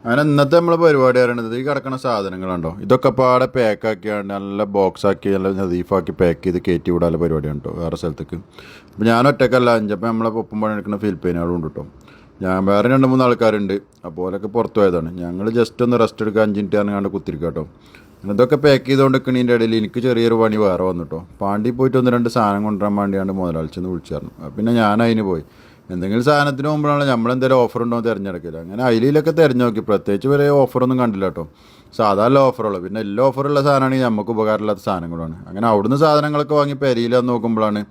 അങ്ങനെ ഇന്നത്തെ നമ്മളെ പരിപാടി പറയുന്നത് ഈ കിടക്കുന്ന സാധനങ്ങളുണ്ടോ ഇതൊക്കെ പാടെ പാക്കാക്കിയാണ് നല്ല ബോക്സാക്കി നല്ല നദീഫാക്കി പാക്ക് ചെയ്ത് കയറ്റി വിടാനുള്ള പരിപാടിയാണ് കേട്ടോ വേറെ സ്ഥലത്തേക്ക്. അപ്പോൾ ഞാൻ ഒറ്റക്കല്ല അഞ്ചപ്പം നമ്മളെ ഒപ്പം പണിയെടുക്കുന്ന ഫിലിപ്പൈനുകളും ഉണ്ട് കേട്ടോ. ഞാൻ വേറെ 2-3 ആൾക്കാരുണ്ട്. അപ്പോൾ ഓലൊക്കെ പുറത്തു പോയതാണ്. ഞങ്ങൾ ജസ്റ്റ് ഒന്ന് റെസ്റ്റ് എടുക്കുക 5 മിനിറ്റ് ഇറങ്ങാണ്ട് കുത്തിരിക്കുക കേട്ടോ. ഇതൊക്കെ പാക്ക് ചെയ്തുകൊണ്ട് നിൽക്കുന്നതിൻ്റെ ഇടയിൽ എനിക്ക് ചെറിയൊരു പണി വേറെ വന്നു കേട്ടോ. പാണ്ടി പോയിട്ട് 1-2 സാധനം കൊണ്ടുവരാൻ വേണ്ടിയാണ് മുതലാളിച്ചെന്ന് വിളിച്ചായിരുന്നു. പിന്നെ ഞാൻ അതിന് പോയി. എന്തെങ്കിലും സാധനത്തിന് പോകുമ്പോഴാണ് നമ്മളെന്തെങ്കിലും ഓഫർ ഉണ്ടോ എന്ന് തിരഞ്ഞെടുക്കില്ല. അങ്ങനെ അതിലൊക്കെ തിരഞ്ഞു നോക്കി, പ്രത്യേകിച്ച് വരെ ഓഫറൊന്നും കണ്ടില്ല കേട്ടോ. സാധാരണ ഓഫറുള്ളൂ. പിന്നെ എല്ലാ ഓഫറുള്ള സാധനമാണെങ്കിൽ നമുക്ക് ഉപകാരമില്ലാത്ത സാധനങ്ങളാണ്. അങ്ങനെ അവിടുന്ന് സാധനങ്ങളൊക്കെ വാങ്ങി പെരിയിലാന്ന് നോക്കുമ്പോഴാണ്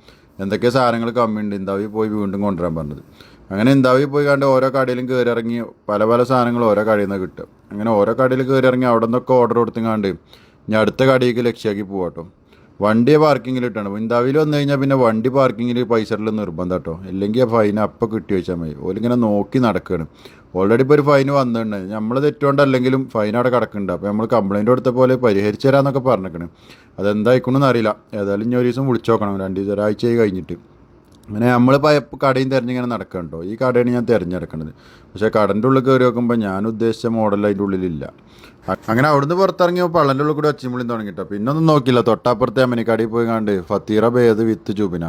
എന്തൊക്കെ സാധനങ്ങൾ കമ്മിയുണ്ട് ഇന്താവി പോയി വീണ്ടും കൊണ്ടുവരാൻ പറഞ്ഞത്. അങ്ങനെ ഇന്താവി പോയി കണ്ട് ഓരോ കടയിലും കയറി ഇറങ്ങി പല പല സാധനങ്ങൾ ഓരോ കടയിൽ നിന്ന് കിട്ടും. അങ്ങനെ ഓരോ കടയിൽ കയറി ഇറങ്ങി അവിടെ നിന്നൊക്കെ ഓർഡർ കൊടുത്തുങ്ങാണ്ട് ഞാൻ അടുത്ത കടയിലേക്ക് ലക്ഷ്യമാക്കി പോകാട്ടോ. വണ്ടിയെ പാർക്കിങ്ങിൽ ഇട്ടാണ്. ഇന്താവിൽ വന്നു കഴിഞ്ഞാൽ പിന്നെ വണ്ടി പാർക്കിങ്ങിൽ പൈസ ഉള്ള നിർബന്ധം കേട്ടോ. ഇല്ലെങ്കിൽ ആ ഫൈൻ അപ്പം കിട്ടി വെച്ചാൽ മതി. ഓലിങ്ങനെ നോക്കി നടക്കുകയാണ്. ഓൾറെഡി ഇപ്പോൾ ഒരു ഫൈൻ വന്നിട്ടുണ്ട്. നമ്മൾ തെറ്റുകൊണ്ടല്ലെങ്കിലും ഫൈൻ അവിടെ കിടക്കുന്നുണ്ട്. അപ്പോൾ നമ്മൾ കംപ്ലയിൻറ്റ് കൊടുത്ത പോലെ പരിഹരിച്ചു തരാമെന്നൊക്കെ പറഞ്ഞിരിക്കണം. അതെന്തായിക്കണമെന്ന് അറിയില്ല. ഏതായാലും ഇനി ഒരു ദിവസം വിളിച്ചു നോക്കണം. 2 ഒരാഴ്ചയായി കഴിഞ്ഞിട്ട്. അങ്ങനെ നമ്മൾ കടയും തിരഞ്ഞിങ്ങനെ നടക്കണം കേട്ടോ. ഈ കടയാണ് ഞാൻ തിരഞ്ഞെടുക്കുന്നത്. പക്ഷേ കടൻ്റെ ഉള്ളിൽ കയറി നോക്കുമ്പോൾ ഞാൻ ഉദ്ദേശിച്ച മോഡൽ അതിൻ്റെ ഉള്ളിലില്ല. അങ്ങനെ അവിടുന്ന് പുറത്തിറങ്ങിയപ്പോൾ പള്ളൻ്റെ ഉള്ളിൽ കൂടി ഒച്ചമുളിയും തുടങ്ങിട്ടോ. പിന്നെ ഒന്നും നോക്കില്ല. തൊട്ടപ്പുറത്തെ അമ്മനിക്കടയിൽ പോയി കണ്ട് ഫത്തീറ ബേത് വിത്ത് ചൂപിന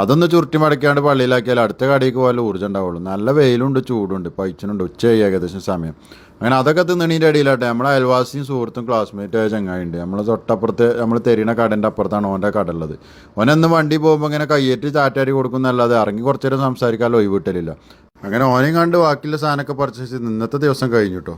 അതൊന്ന് ചുരുട്ടി മടക്കാണ്ട് പള്ളിയിലാക്കിയാൽ അടുത്ത കടയിലേക്ക് പോലെ ഊർജ്ജം ഉണ്ടാവുള്ളൂ. നല്ല വെയിലുണ്ട്, ചൂടുണ്ട്, പൈച്ചനുണ്ട്, ഉച്ചയായി ഏകദേശം സമയം. അങ്ങനെ അതൊക്കെ തിന്നണീൻ്റെ ഇടയിലാട്ടെ നമ്മളെ അയൽവാസിയും സുഹൃത്തും ക്ലാസ്മേറ്റായ ചങ്ങായിണ്ട്. നമ്മൾ തൊട്ടപ്പുറത്ത് നമ്മൾ തെരീണ കടൻ്റെ അപ്പുറത്താണ് ഓൻ്റെ കട ഉള്ളത്. ഓനെന്ന് വണ്ടി പോകുമ്പോൾ ഇങ്ങനെ കയ്യേറ്റ് ചാറ്റാരി കൊടുക്കുന്നല്ലാതെ ഇറങ്ങി കുറച്ച് നേരം സംസാരിക്കാമല്ലോ ഒഴിവ് കിട്ടലില്ല. അങ്ങനെ ഓനെയും കണ്ട് ബാക്കിയുള്ള സാധനമൊക്കെ പർച്ചേസ് ചെയ്ത് ഇന്നത്തെ ദിവസം കഴിഞ്ഞു കേട്ടോ.